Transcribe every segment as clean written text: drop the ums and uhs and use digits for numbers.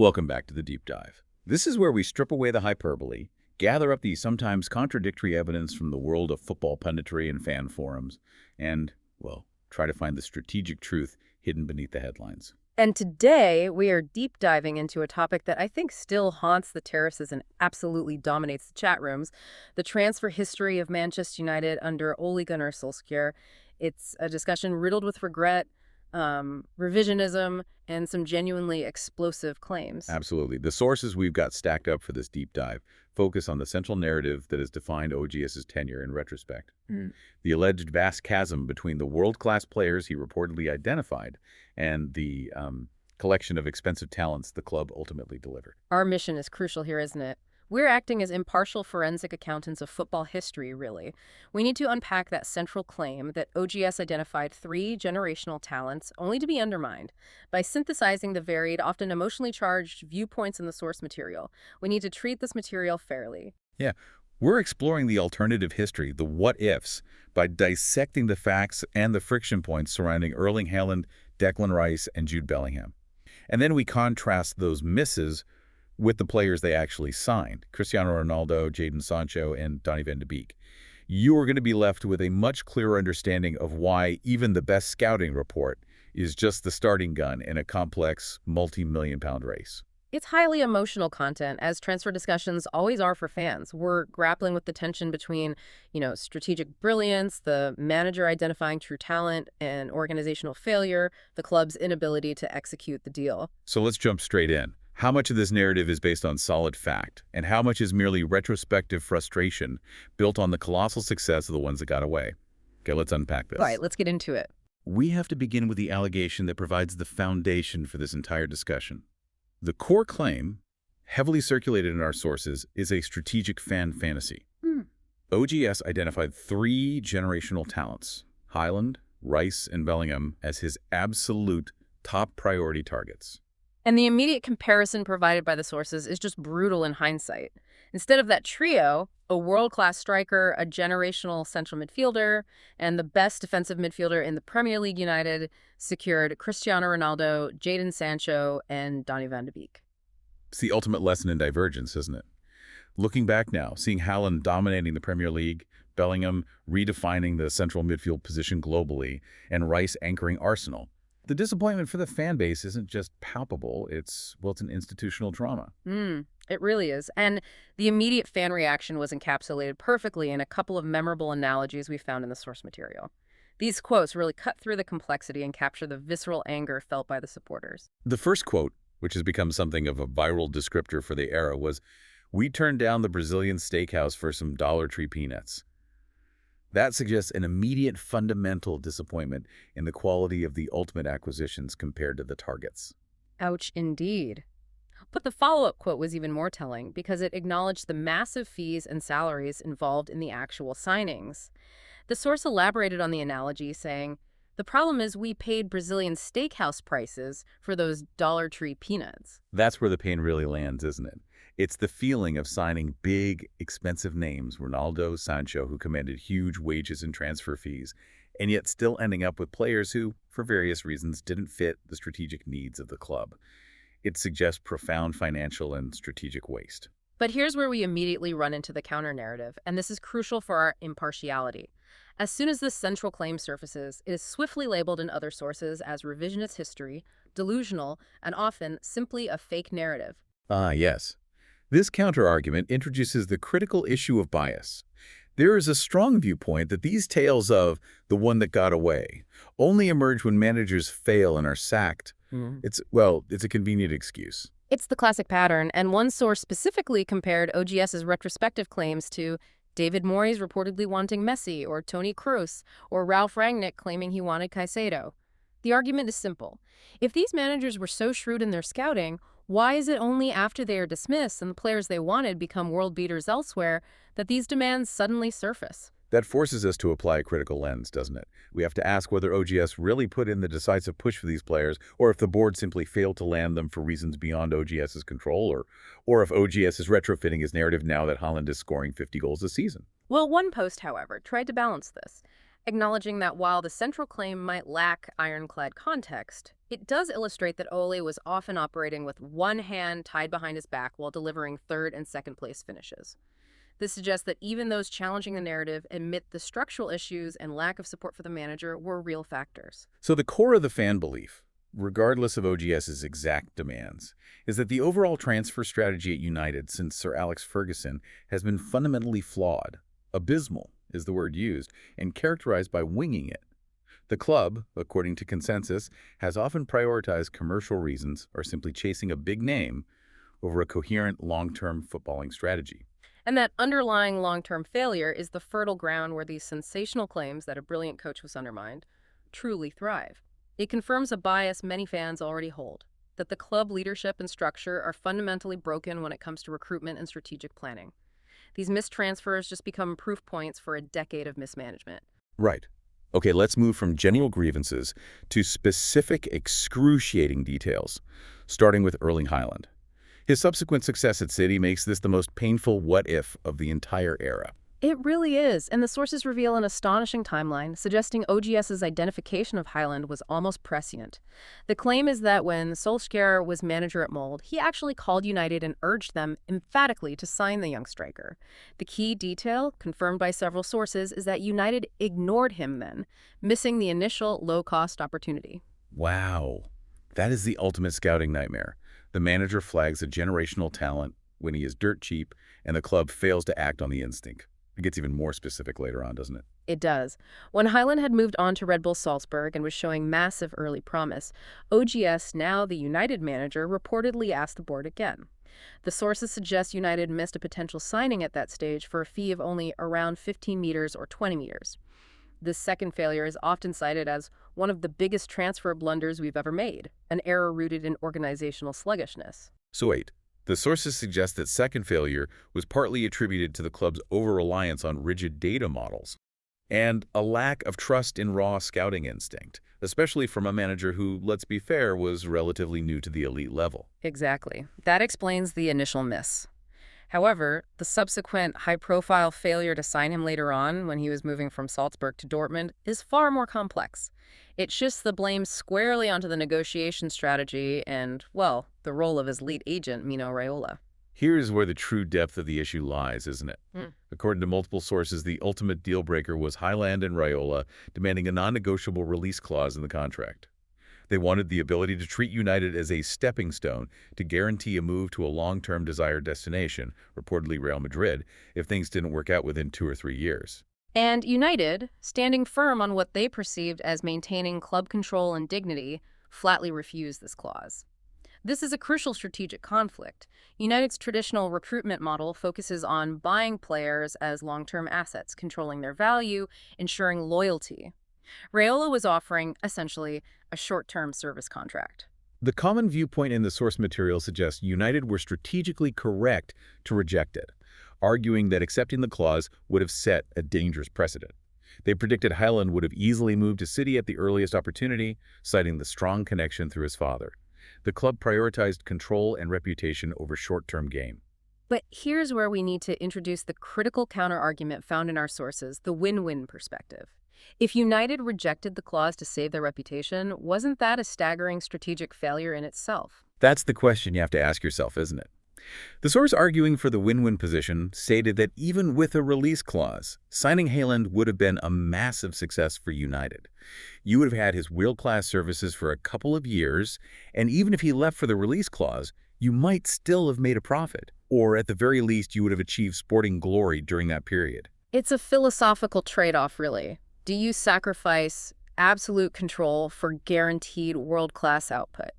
Welcome back to the Deep Dive. This is where we strip away the hyperbole, gather up the sometimes contradictory evidence from the world of football punditry and fan forums, and, well, try to find the strategic truth hidden beneath the headlines. And today, we are deep diving into a topic that I think still haunts the terraces and absolutely dominates the chat rooms, the transfer history of Manchester United under Ole Gunnar Solskjaer. It's a discussion riddled with regret, revisionism, and some genuinely explosive claims. Absolutely. The sources we've got stacked up for this deep dive focus on the central narrative that has defined OGS's tenure in retrospect. The alleged vast chasm between the world-class players he reportedly identified and the collection of expensive talents the club ultimately delivered. Our mission is crucial here, isn't it? We're acting as impartial forensic accountants of football history, really. We need to unpack that central claim that OGS identified 3 generational talents only to be undermined. By synthesizing the varied, often emotionally charged viewpoints in the source material, we need to treat this material fairly. Yeah, we're exploring the alternative history, the what-ifs, by dissecting the facts and the friction points surrounding Erling Haaland, Declan Rice, and Jude Bellingham. And then we contrast those misses with the players they actually signed, Cristiano Ronaldo, Jadon Sancho, and Donny van de Beek. You are going to be left with a much clearer understanding of why even the best scouting report is just the starting gun in a complex, multi-million-pound race. It's highly emotional content, as transfer discussions always are for fans. We're grappling with the tension between, strategic brilliance, the manager identifying true talent, and organizational failure, the club's inability to execute the deal. So let's jump straight in. How much of this narrative is based on solid fact, and how much is merely retrospective frustration built on the colossal success of the ones that got away? Okay, let's unpack this. All right, let's get into it. We have to begin with the allegation that provides the foundation for this entire discussion. The core claim, heavily circulated in our sources, is a strategic fan fantasy. OGS identified 3 generational talents, Haaland, Rice, and Bellingham, as his absolute top priority targets. And the immediate comparison provided by the sources is just brutal in hindsight. Instead of that trio, a world-class striker, a generational central midfielder, and the best defensive midfielder in the Premier League United secured Cristiano Ronaldo, Jadon Sancho, and Donny van de Beek. It's the ultimate lesson in divergence, isn't it? Looking back now, seeing Haaland dominating the Premier League, Bellingham redefining the central midfield position globally, and Rice anchoring Arsenal, the disappointment for the fan base isn't just palpable, it's an institutional drama. It really is. And the immediate fan reaction was encapsulated perfectly in a couple of memorable analogies we found in the source material. These quotes really cut through the complexity and capture the visceral anger felt by the supporters. The first quote, which has become something of a viral descriptor for the era, was, "We turned down the Brazilian steakhouse for some Dollar Tree peanuts." That suggests an immediate fundamental disappointment in the quality of the ultimate acquisitions compared to the targets. Ouch, indeed. But the follow-up quote was even more telling because it acknowledged the massive fees and salaries involved in the actual signings. The source elaborated on the analogy, saying, "The problem is we paid Brazilian steakhouse prices for those Dollar Tree peanuts." That's where the pain really lands, isn't it? It's the feeling of signing big, expensive names, Ronaldo, Sancho, who commanded huge wages and transfer fees, and yet still ending up with players who, for various reasons, didn't fit the strategic needs of the club. It suggests profound financial and strategic waste. But here's where we immediately run into the counter-narrative, and this is crucial for our impartiality. As soon as this central claim surfaces, it is swiftly labeled in other sources as revisionist history, delusional, and often simply a fake narrative. Ah, yes. This counter-argument introduces the critical issue of bias. There is a strong viewpoint that these tales of the one that got away only emerge when managers fail and are sacked. It's a convenient excuse. It's the classic pattern, and one source specifically compared OGS's retrospective claims to David Moyes reportedly wanting Messi, or Toni Kroos, or Ralf Rangnick claiming he wanted Caicedo. The argument is simple. If these managers were so shrewd in their scouting, why is it only after they are dismissed and the players they wanted become world beaters elsewhere that these demands suddenly surface? That forces us to apply a critical lens, doesn't it? We have to ask whether OGS really put in the decisive push for these players, or if the board simply failed to land them for reasons beyond OGS's control, or if OGS is retrofitting his narrative now that Haaland is scoring 50 goals a season. Well, one post, however, tried to balance this. acknowledging that while the central claim might lack ironclad context, it does illustrate that Ole was often operating with one hand tied behind his back while delivering third and second place finishes. This suggests that even those challenging the narrative admit the structural issues and lack of support for the manager were real factors. So the core of the fan belief, regardless of OGS's exact demands, is that the overall transfer strategy at United since Sir Alex Ferguson has been fundamentally flawed. Abysmal is the word used, and characterized by winging it. The club, according to consensus, has often prioritized commercial reasons or simply chasing a big name over a coherent long-term footballing strategy. And that underlying long-term failure is the fertile ground where these sensational claims that a brilliant coach was undermined truly thrive. It confirms a bias many fans already hold, that the club leadership and structure are fundamentally broken when it comes to recruitment and strategic planning. These missed transfers just become proof points for a decade of mismanagement. Right. Okay, let's move from general grievances to specific excruciating details, starting with Erling Haaland. His subsequent success at City makes this the most painful what-if of the entire era. It really is, and the sources reveal an astonishing timeline, suggesting OGS's identification of Haaland was almost prescient. The claim is that when Solskjaer was manager at Molde, he actually called United and urged them emphatically to sign the young striker. The key detail, confirmed by several sources, is that United ignored him then, missing the initial low-cost opportunity. Wow. That is the ultimate scouting nightmare. The manager flags a generational talent when he is dirt cheap, and the club fails to act on the instinct. It gets even more specific later on, doesn't it? It does. When Haaland had moved on to Red Bull Salzburg and was showing massive early promise, OGS, now the United manager, reportedly asked the board again. The sources suggest United missed a potential signing at that stage for a fee of only around 15 meters or 20 meters. This second failure is often cited as one of the biggest transfer blunders we've ever made, an error rooted in organizational sluggishness. So wait, the sources suggest that second failure was partly attributed to the club's over-reliance on rigid data models and a lack of trust in raw scouting instinct, especially from a manager who, let's be fair, was relatively new to the elite level. Exactly. That explains the initial miss. However, the subsequent high-profile failure to sign him later on, when he was moving from Salzburg to Dortmund, is far more complex. It shifts the blame squarely onto the negotiation strategy and, well, the role of his lead agent, Mino Raiola. Here's where the true depth of the issue lies, isn't it? According to multiple sources, the ultimate deal-breaker was Haaland and Raiola demanding a non-negotiable release clause in the contract. They wanted the ability to treat United as a stepping stone to guarantee a move to a long-term desired destination, reportedly Real Madrid, if things didn't work out within 2 or 3 years. And United, standing firm on what they perceived as maintaining club control and dignity, flatly refused this clause. This is a crucial strategic conflict. United's traditional recruitment model focuses on buying players as long-term assets, controlling their value, ensuring loyalty. Raiola was offering, essentially, a short-term service contract. The common viewpoint in the source material suggests United were strategically correct to reject it, arguing that accepting the clause would have set a dangerous precedent. They predicted Haaland would have easily moved to City at the earliest opportunity, citing the strong connection through his father. The club prioritized control and reputation over short-term gain. But here's where we need to introduce the critical counterargument found in our sources, the win-win perspective. If United rejected the clause to save their reputation, wasn't that a staggering strategic failure in itself? That's the question you have to ask yourself, isn't it? The source arguing for the win-win position stated that even with a release clause, signing Haaland would have been a massive success for United. You would have had his world-class services for a couple of years, and even if he left for the release clause, you might still have made a profit, or at the very least you would have achieved sporting glory during that period. It's a philosophical trade-off, really. Do you sacrifice absolute control for guaranteed world-class output?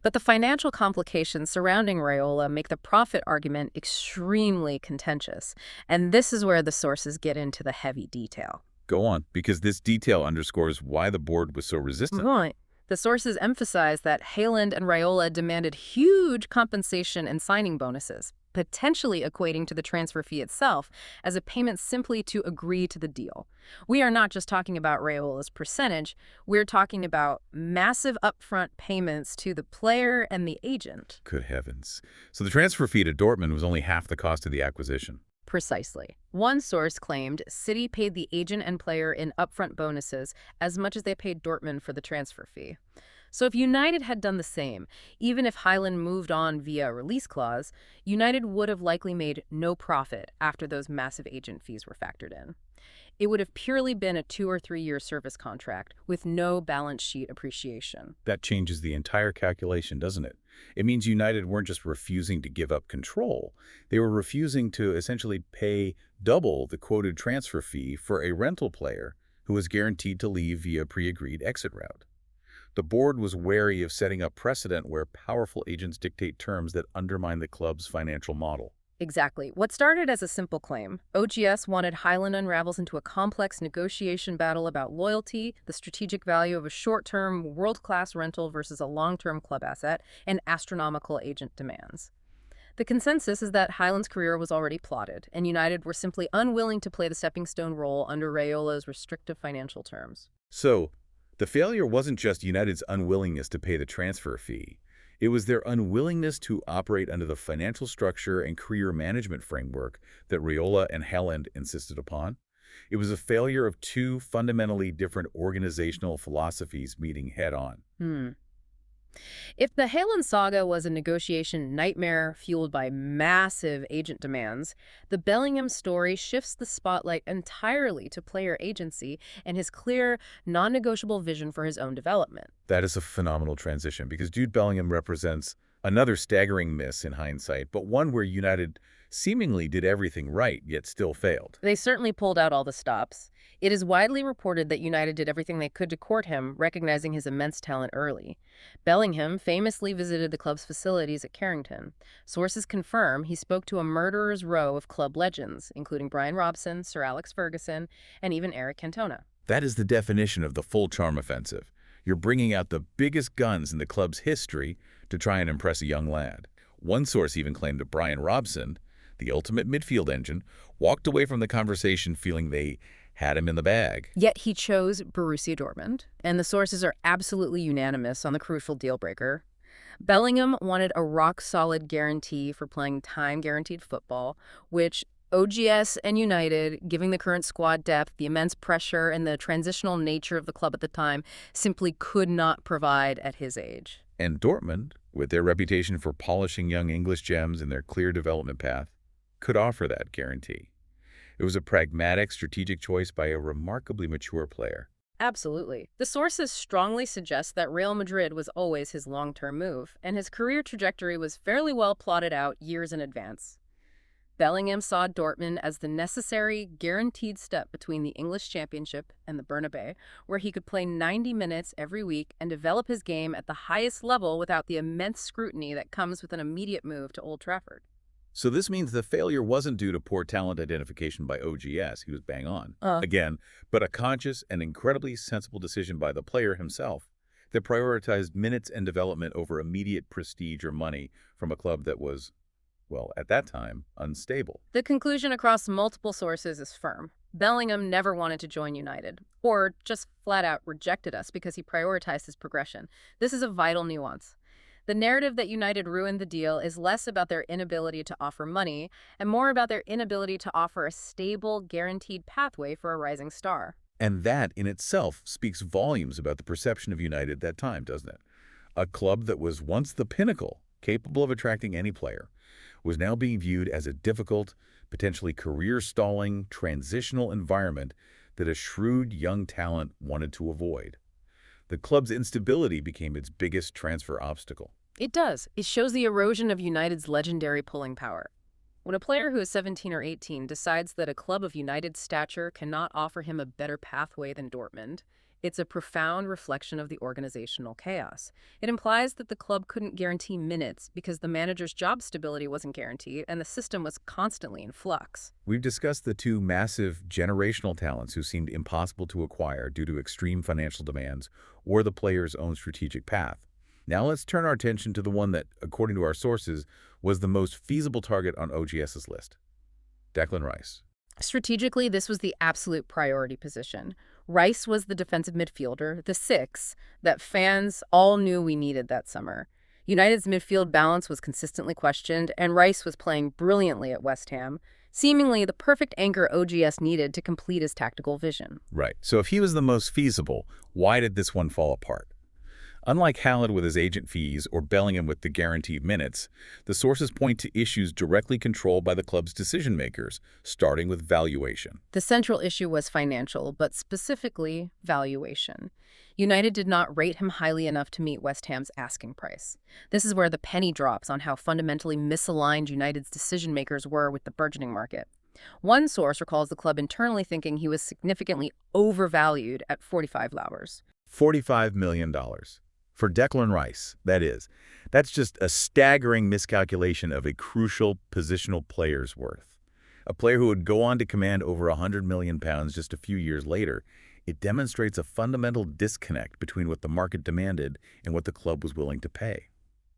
But the financial complications surrounding Raiola make the profit argument extremely contentious, and this is where the sources get into the heavy detail. Go on, because this detail underscores why the board was so resistant. Right. The sources emphasize that Haaland and Raiola demanded huge compensation and signing bonuses, potentially equating to the transfer fee itself as a payment simply to agree to the deal. We are not just talking about Raiola's percentage, we're talking about massive upfront payments to the player and the agent. Good heavens. So the transfer fee to Dortmund was only half the cost of the acquisition. Precisely. One source claimed City paid the agent and player in upfront bonuses as much as they paid Dortmund for the transfer fee. So if United had done the same, even if Haaland moved on via a release clause, United would have likely made no profit after those massive agent fees were factored in. It would have purely been a 2 or 3 year service contract with no balance sheet appreciation. That changes the entire calculation, doesn't it? It means United weren't just refusing to give up control. They were refusing to essentially pay double the quoted transfer fee for a rental player who was guaranteed to leave via pre-agreed exit route. The board was wary of setting up precedent where powerful agents dictate terms that undermine the club's financial model. Exactly. What started as a simple claim, OGS wanted Haaland unravels into a complex negotiation battle about loyalty, the strategic value of a short-term, world-class rental versus a long-term club asset, and astronomical agent demands. The consensus is that Haaland's career was already plotted, and United were simply unwilling to play the stepping stone role under Raiola's restrictive financial terms. So, the failure wasn't just United's unwillingness to pay the transfer fee. It was their unwillingness to operate under the financial structure and career management framework that Raiola and Haaland insisted upon. It was a failure of two fundamentally different organizational philosophies meeting head-on. If the Haaland saga was a negotiation nightmare fueled by massive agent demands, the Bellingham story shifts the spotlight entirely to player agency and his clear, non-negotiable vision for his own development. That is a phenomenal transition because Jude Bellingham represents another staggering miss in hindsight, but one where United seemingly did everything right, yet still failed. They certainly pulled out all the stops. It is widely reported that United did everything they could to court him, recognizing his immense talent early. Bellingham famously visited the club's facilities at Carrington. Sources confirm he spoke to a murderer's row of club legends, including Brian Robson, Sir Alex Ferguson, and even Eric Cantona. That is the definition of the full charm offensive. You're bringing out the biggest guns in the club's history to try and impress a young lad. One source even claimed that Brian Robson, the ultimate midfield engine, walked away from the conversation feeling they had him in the bag. Yet he chose Borussia Dortmund, and the sources are absolutely unanimous on the crucial deal breaker. Bellingham wanted a rock-solid guarantee for playing time-guaranteed football, which OGS and United, giving the current squad depth, the immense pressure, and the transitional nature of the club at the time, simply could not provide at his age. And Dortmund, with their reputation for polishing young English gems in their clear development path, could offer that guarantee. It was a pragmatic, strategic choice by a remarkably mature player. Absolutely. The sources strongly suggest that Real Madrid was always his long-term move, and his career trajectory was fairly well plotted out years in advance. Bellingham saw Dortmund as the necessary, guaranteed step between the English Championship and the Bernabeu, where he could play 90 minutes every week and develop his game at the highest level without the immense scrutiny that comes with an immediate move to Old Trafford. So this means the failure wasn't due to poor talent identification by OGS, he was bang on, again, but a conscious and incredibly sensible decision by the player himself that prioritized minutes and development over immediate prestige or money from a club that was, well, at that time, unstable. The conclusion across multiple sources is firm. Bellingham never wanted to join United, or just flat out rejected us because he prioritized his progression. This is a vital nuance. The narrative that United ruined the deal is less about their inability to offer money and more about their inability to offer a stable, guaranteed pathway for a rising star. And that in itself speaks volumes about the perception of United at that time, doesn't it? A club that was once the pinnacle, capable of attracting any player, was now being viewed as a difficult, potentially career-stalling, transitional environment that a shrewd young talent wanted to avoid. The club's instability became its biggest transfer obstacle. It does. It shows the erosion of United's legendary pulling power. When a player who is 17 or 18 decides that a club of United's stature cannot offer him a better pathway than Dortmund, it's a profound reflection of the organizational chaos. It implies that the club couldn't guarantee minutes because the manager's job stability wasn't guaranteed and the system was constantly in flux. We've discussed the two massive generational talents who seemed impossible to acquire due to extreme financial demands or the player's own strategic path. Now let's turn our attention to the one that, according to our sources, was the most feasible target on OGS's list: Declan Rice. Strategically, this was the absolute priority position. Rice was the defensive midfielder, the six, that fans all knew we needed that summer. United's midfield balance was consistently questioned, and Rice was playing brilliantly at West Ham, seemingly the perfect anchor OGS needed to complete his tactical vision. Right. So if he was the most feasible, why did this one fall apart? Unlike Haaland with his agent fees or Bellingham with the guaranteed minutes, the sources point to issues directly controlled by the club's decision-makers, starting with valuation. The central issue was financial, but specifically valuation. United did not rate him highly enough to meet West Ham's asking price. This is where the penny drops on how fundamentally misaligned United's decision-makers were with the burgeoning market. One source recalls the club internally thinking he was significantly overvalued at 45 hours. $45 million. For Declan Rice, that is. That's just a staggering miscalculation of a crucial positional player's worth. A player who would go on to command over £100 million just a few years later. It demonstrates a fundamental disconnect between what the market demanded and what the club was willing to pay.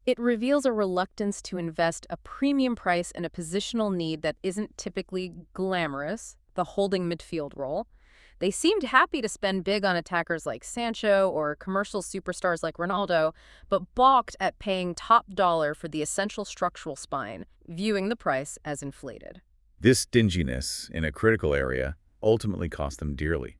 It reveals a reluctance to invest a premium price in a positional need that isn't typically glamorous, the holding midfield role. They seemed happy to spend big on attackers like Sancho or commercial superstars like Ronaldo, but balked at paying top dollar for the essential structural spine, viewing the price as inflated. This stinginess in a critical area ultimately cost them dearly.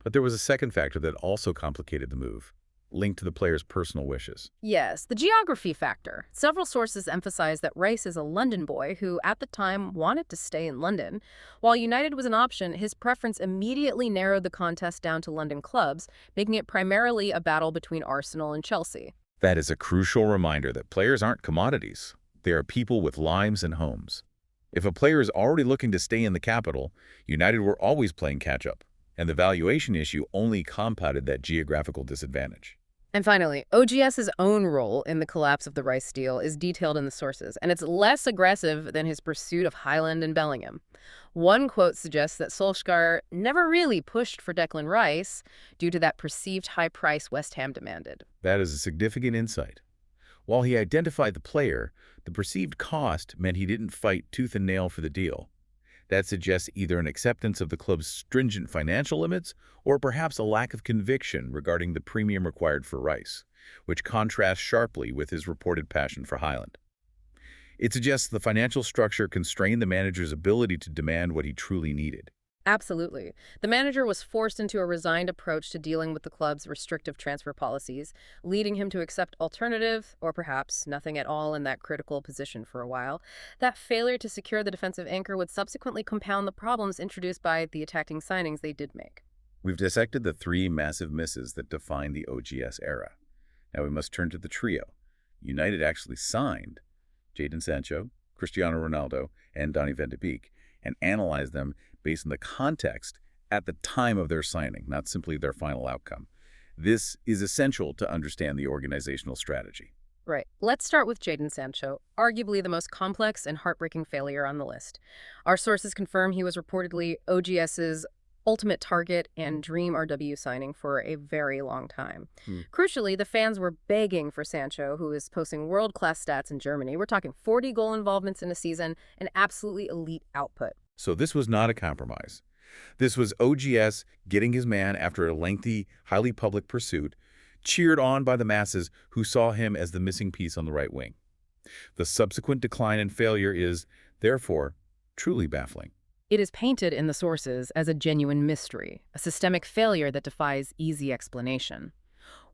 But there was a second factor that also complicated the move, linked to the player's personal wishes. Yes, the geography factor. Several sources emphasize that Rice is a London boy who, at the time, wanted to stay in London. While United was an option, his preference immediately narrowed the contest down to London clubs, making it primarily a battle between Arsenal and Chelsea. That is a crucial reminder that players aren't commodities. They are people with lives and homes. If a player is already looking to stay in the capital, United were always playing catch-up, and the valuation issue only compounded that geographical disadvantage. And finally, OGS's own role in the collapse of the Rice deal is detailed in the sources, and it's less aggressive than his pursuit of Haaland and Bellingham. One quote suggests that Solskjaer never really pushed for Declan Rice due to that perceived high price West Ham demanded. That is a significant insight. While he identified the player, the perceived cost meant he didn't fight tooth and nail for the deal. That suggests either an acceptance of the club's stringent financial limits or perhaps a lack of conviction regarding the premium required for Rice, which contrasts sharply with his reported passion for Haaland. It suggests the financial structure constrained the manager's ability to demand what he truly needed. Absolutely. The manager was forced into a resigned approach to dealing with the club's restrictive transfer policies, leading him to accept alternative, or perhaps nothing at all in that critical position for a while. That failure to secure the defensive anchor would subsequently compound the problems introduced by the attacking signings they did make. We've dissected the three massive misses that define the OGS era. Now we must turn to the trio. United actually signed Jadon Sancho, Cristiano Ronaldo, and Donny van de Beek, and analyzed them based on the context at the time of their signing, not simply their final outcome. This is essential to understand the organizational strategy. Right. Let's start with Jadon Sancho, arguably the most complex and heartbreaking failure on the list. Our sources confirm he was reportedly OGS's ultimate target and dream RW signing for a very long time. Crucially, the fans were begging for Sancho, who is posting world-class stats in Germany. We're talking 40 goal involvements in a season, an absolutely elite output. So this was not a compromise. This was OGS getting his man after a lengthy, highly public pursuit, cheered on by the masses who saw him as the missing piece on the right wing. The subsequent decline and failure is, therefore, truly baffling. It is painted in the sources as a genuine mystery, a systemic failure that defies easy explanation.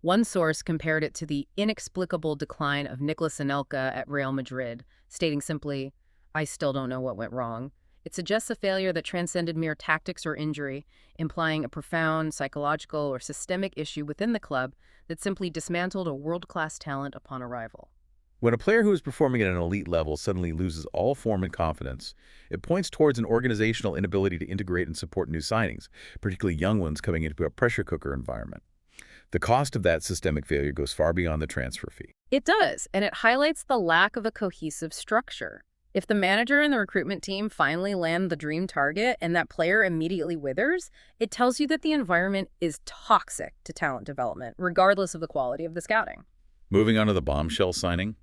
One source compared it to the inexplicable decline of Nicolas Anelka at Real Madrid, stating simply, "I still don't know what went wrong." It suggests a failure that transcended mere tactics or injury, implying a profound psychological or systemic issue within the club that simply dismantled a world-class talent upon arrival. When a player who is performing at an elite level suddenly loses all form and confidence, it points towards an organizational inability to integrate and support new signings, particularly young ones coming into a pressure cooker environment. The cost of that systemic failure goes far beyond the transfer fee. It does, and it highlights the lack of a cohesive structure. If the manager and the recruitment team finally land the dream target and that player immediately withers, it tells you that the environment is toxic to talent development, regardless of the quality of the scouting. Moving on to the bombshell signing,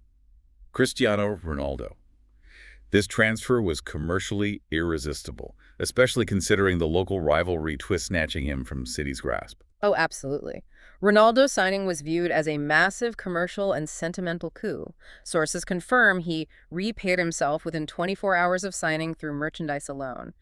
Cristiano Ronaldo. This transfer was commercially irresistible, especially considering the local rivalry twist snatching him from City's grasp. Oh, absolutely. Ronaldo's signing was viewed as a massive commercial and sentimental coup. Sources confirm he repaid himself within 24 hours of signing through merchandise alone.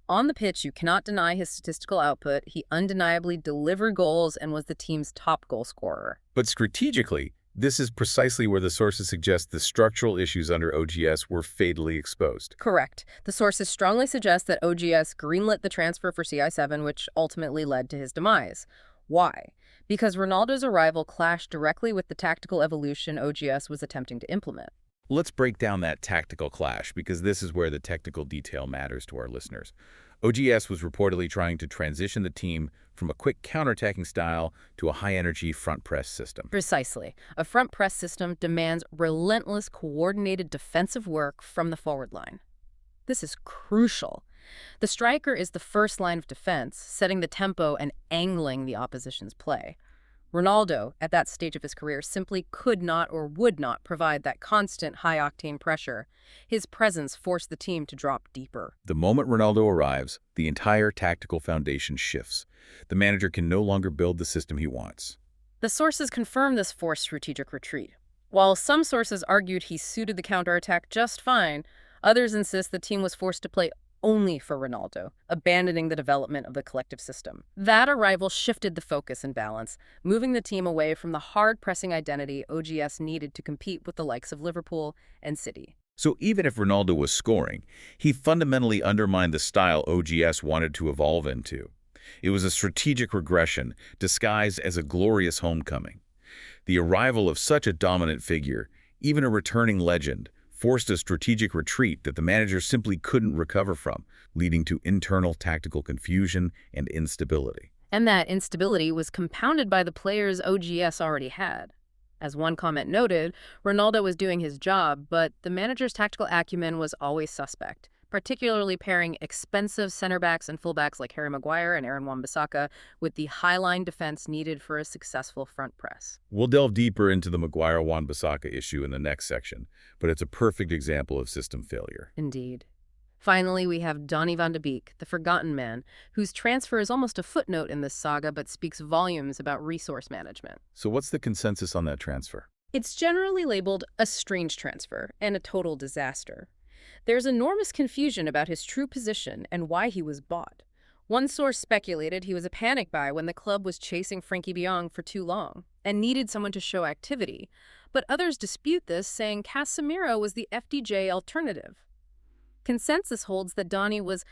On the pitch, you cannot deny his statistical output. He undeniably delivered goals and was the team's top goal scorer. But strategically, this is precisely where the sources suggest the structural issues under OGS were fatally exposed. Correct. The sources strongly suggest that OGS greenlit the transfer for CI7, which ultimately led to his demise. Why? Because Ronaldo's arrival clashed directly with the tactical evolution OGS was attempting to implement. Let's break down that tactical clash, because this is where the technical detail matters to our listeners. OGS was reportedly trying to transition the team from a quick counterattacking style to a high-energy front press system. Precisely. A front press system demands relentless, coordinated defensive work from the forward line. This is crucial. The striker is the first line of defense, setting the tempo and angling the opposition's play. Ronaldo, at that stage of his career, simply could not or would not provide that constant high-octane pressure. His presence forced the team to drop deeper. The moment Ronaldo arrives, the entire tactical foundation shifts. The manager can no longer build the system he wants. The sources confirm this forced strategic retreat. While some sources argued he suited the counterattack just fine, others insist the team was forced to play only for Ronaldo, abandoning the development of the collective system. That arrival shifted the focus and balance, moving the team away from the hard-pressing identity OGS needed to compete with the likes of Liverpool and City. So even if Ronaldo was scoring, he fundamentally undermined the style OGS wanted to evolve into. It was a strategic regression disguised as a glorious homecoming. The arrival of such a dominant figure, even a returning legend, forced a strategic retreat that the manager simply couldn't recover from, leading to internal tactical confusion and instability. And that instability was compounded by the players OGS already had. As one comment noted, Ronaldo was doing his job, but the manager's tactical acumen was always suspect, particularly pairing expensive center backs and fullbacks like Harry Maguire and Aaron Wan-Bissaka with the high-line defense needed for a successful front press. We'll delve deeper into the Maguire-Wan-Bissaka issue in the next section, but it's a perfect example of system failure. Indeed. Finally, we have Donny van de Beek, the forgotten man, whose transfer is almost a footnote in this saga but speaks volumes about resource management. So what's the consensus on that transfer? It's generally labeled a strange transfer and a total disaster. There's enormous confusion about his true position and why he was bought. One source speculated he was a panic buy when the club was chasing Frenkie de Jong for too long and needed someone to show activity. But others dispute this, saying Casemiro was the FDJ alternative. Consensus holds that Donny was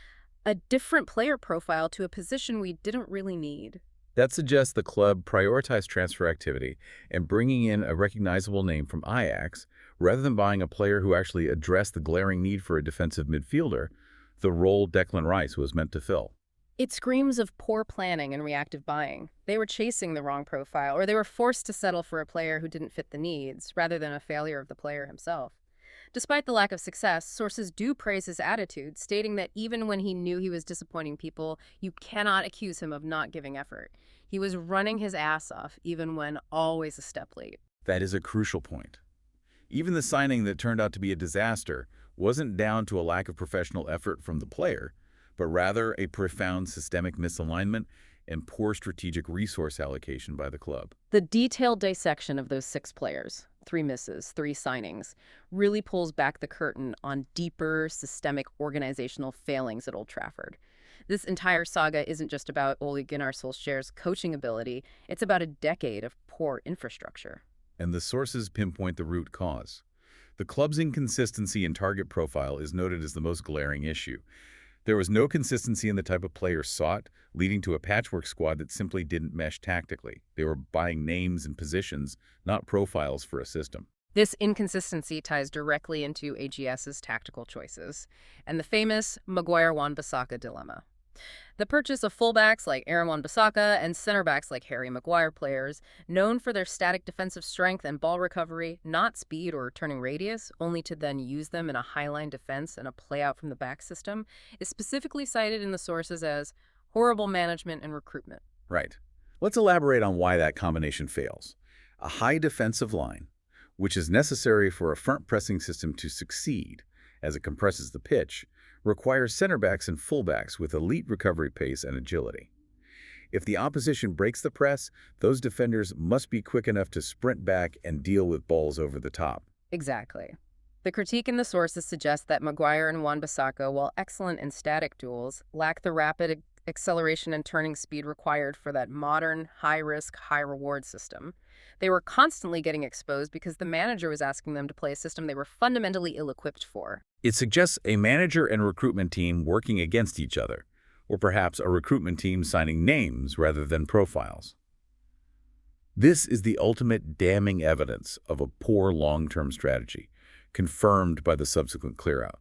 a different player profile to a position we didn't really need. That suggests the club prioritized transfer activity and bringing in a recognizable name from Ajax, rather than buying a player who actually addressed the glaring need for a defensive midfielder, the role Declan Rice was meant to fill. It screams of poor planning and reactive buying. They were chasing the wrong profile, or they were forced to settle for a player who didn't fit the needs, rather than a failure of the player himself. Despite the lack of success, sources do praise his attitude, stating that even when he knew he was disappointing people, you cannot accuse him of not giving effort. He was running his ass off, even when always a step late. That is a crucial point. Even the signing that turned out to be a disaster wasn't down to a lack of professional effort from the player, but rather a profound systemic misalignment and poor strategic resource allocation by the club. The detailed dissection of those 6 players, 3 misses, 3 signings, really pulls back the curtain on deeper systemic organizational failings at Old Trafford. This entire saga isn't just about Ole Gunnar Solskjaer's coaching ability, it's about a decade of poor infrastructure. And the sources pinpoint the root cause. The club's inconsistency in target profile is noted as the most glaring issue. There was no consistency in the type of players sought, leading to a patchwork squad that simply didn't mesh tactically. They were buying names and positions, not profiles for a system. This inconsistency ties directly into AGS's tactical choices and the famous Maguire-Wan-Bissaka dilemma. The purchase of fullbacks like Aaron Wan-Bissaka and center backs like Harry Maguire, players known for their static defensive strength and ball recovery, not speed or turning radius, only to then use them in a high-line defense and a play-out from the back system, is specifically cited in the sources as horrible management and recruitment. Right. Let's elaborate on why that combination fails. A high defensive line, which is necessary for a front-pressing system to succeed, as it compresses the pitch, requires center backs and fullbacks with elite recovery pace and agility. If the opposition breaks the press, those defenders must be quick enough to sprint back and deal with balls over the top. Exactly. The critique in the sources suggests that Maguire and Wan-Bissaka, while excellent in static duels, lack the rapid acceleration and turning speed required for that modern, high-risk, high-reward system. They were constantly getting exposed because the manager was asking them to play a system they were fundamentally ill-equipped for. It suggests a manager and recruitment team working against each other, or perhaps a recruitment team signing names rather than profiles. This is the ultimate damning evidence of a poor long-term strategy, confirmed by the subsequent clear-out.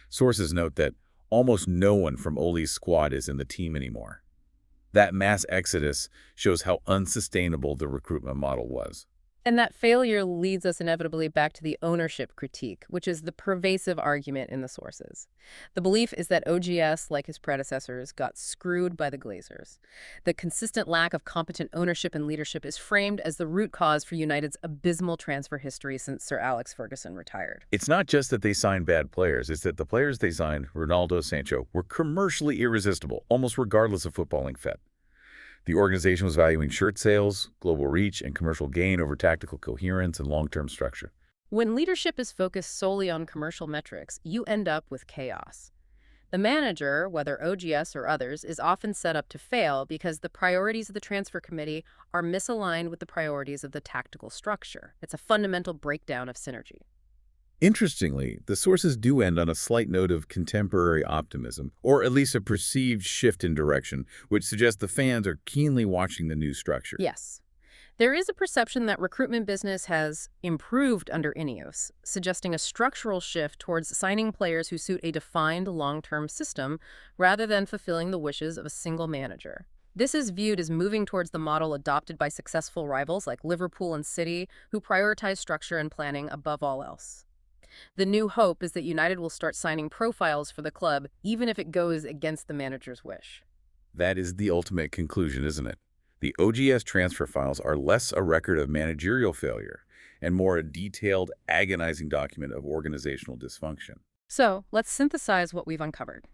Sources note that almost no one from Ole's squad is in the team anymore. That mass exodus shows how unsustainable the recruitment model was. And that failure leads us inevitably back to the ownership critique, which is the pervasive argument in the sources. The belief is that OGS, like his predecessors, got screwed by the Glazers. The consistent lack of competent ownership and leadership is framed as the root cause for United's abysmal transfer history since Sir Alex Ferguson retired. It's not just that they signed bad players, it's that the players they signed, Ronaldo, Sancho, were commercially irresistible, almost regardless of footballing fit. The organization was valuing shirt sales, global reach, and commercial gain over tactical coherence and long-term structure. When leadership is focused solely on commercial metrics, you end up with chaos. The manager, whether OGS or others, is often set up to fail because the priorities of the transfer committee are misaligned with the priorities of the tactical structure. It's a fundamental breakdown of synergy. Interestingly, the sources do end on a slight note of contemporary optimism, or at least a perceived shift in direction, which suggests the fans are keenly watching the new structure. Yes. There is a perception that recruitment business has improved under Ineos, suggesting a structural shift towards signing players who suit a defined long-term system rather than fulfilling the wishes of a single manager. This is viewed as moving towards the model adopted by successful rivals like Liverpool and City, who prioritize structure and planning above all else. The new hope is that United will start signing profiles for the club, even if it goes against the manager's wish. That is the ultimate conclusion, isn't it? The OGS transfer files are less a record of managerial failure and more a detailed, agonizing document of organizational dysfunction. So, let's synthesize what we've uncovered.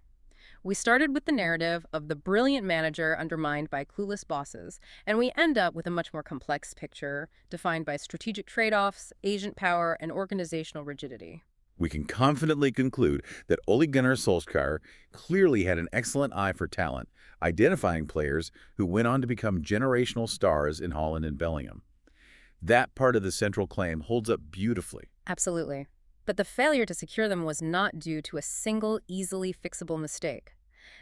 We started with the narrative of the brilliant manager undermined by clueless bosses, and we end up with a much more complex picture defined by strategic trade-offs, agent power, and organizational rigidity. We can confidently conclude that Ole Gunnar Solskjaer clearly had an excellent eye for talent, identifying players who went on to become generational stars in Haaland and Bellingham. That part of the central claim holds up beautifully. Absolutely. But the failure to secure them was not due to a single, easily fixable mistake.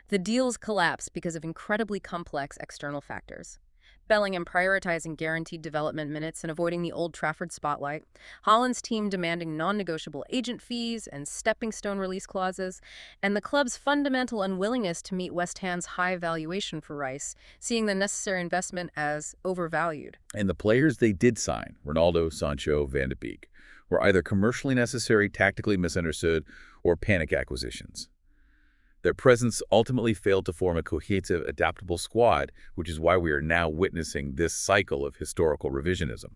The deals collapsed because of incredibly complex external factors. Bellingham prioritizing guaranteed development minutes and avoiding the Old Trafford spotlight, Haaland's team demanding non-negotiable agent fees and stepping stone release clauses, and the club's fundamental unwillingness to meet West Ham's high valuation for Rice, seeing the necessary investment as overvalued. And the players they did sign, Ronaldo, Sancho, Van de Beek, were either commercially necessary, tactically misunderstood, or panic acquisitions. Their presence ultimately failed to form a cohesive, adaptable squad, which is why we are now witnessing this cycle of historical revisionism.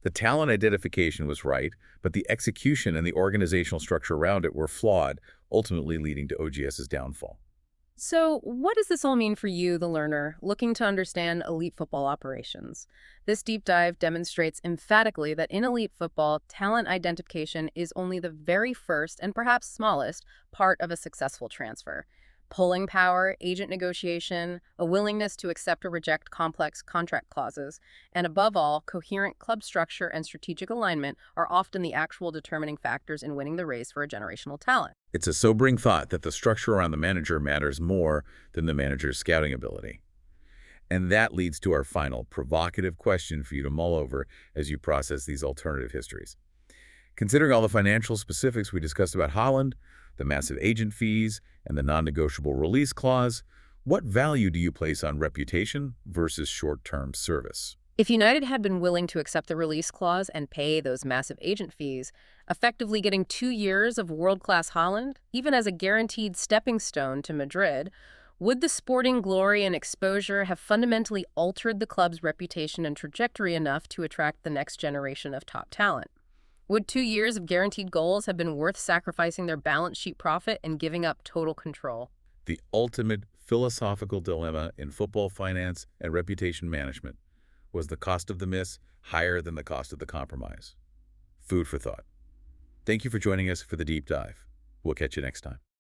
The talent identification was right, but the execution and the organizational structure around it were flawed, ultimately leading to OGS's downfall. So, what does this all mean for you, the learner, looking to understand elite football operations? This deep dive demonstrates emphatically that in elite football, talent identification is only the very first and perhaps smallest part of a successful transfer. Pulling power, agent negotiation, a willingness to accept or reject complex contract clauses, and above all, coherent club structure and strategic alignment are often the actual determining factors in winning the race for a generational talent. It's a sobering thought that the structure around the manager matters more than the manager's scouting ability. And that leads to our final, provocative question for you to mull over as you process these alternative histories. Considering all the financial specifics we discussed about Haaland, the massive agent fees, and the non-negotiable release clause, what value do you place on reputation versus short-term service? If United had been willing to accept the release clause and pay those massive agent fees, effectively getting 2 years of world-class Haaland, even as a guaranteed stepping stone to Madrid, would the sporting glory and exposure have fundamentally altered the club's reputation and trajectory enough to attract the next generation of top talent? Would 2 years of guaranteed goals have been worth sacrificing their balance sheet profit and giving up total control? The ultimate philosophical dilemma in football finance and reputation management. Was the cost of the miss higher than the cost of the compromise? Food for thought. Thank you for joining us for the deep dive. We'll catch you next time.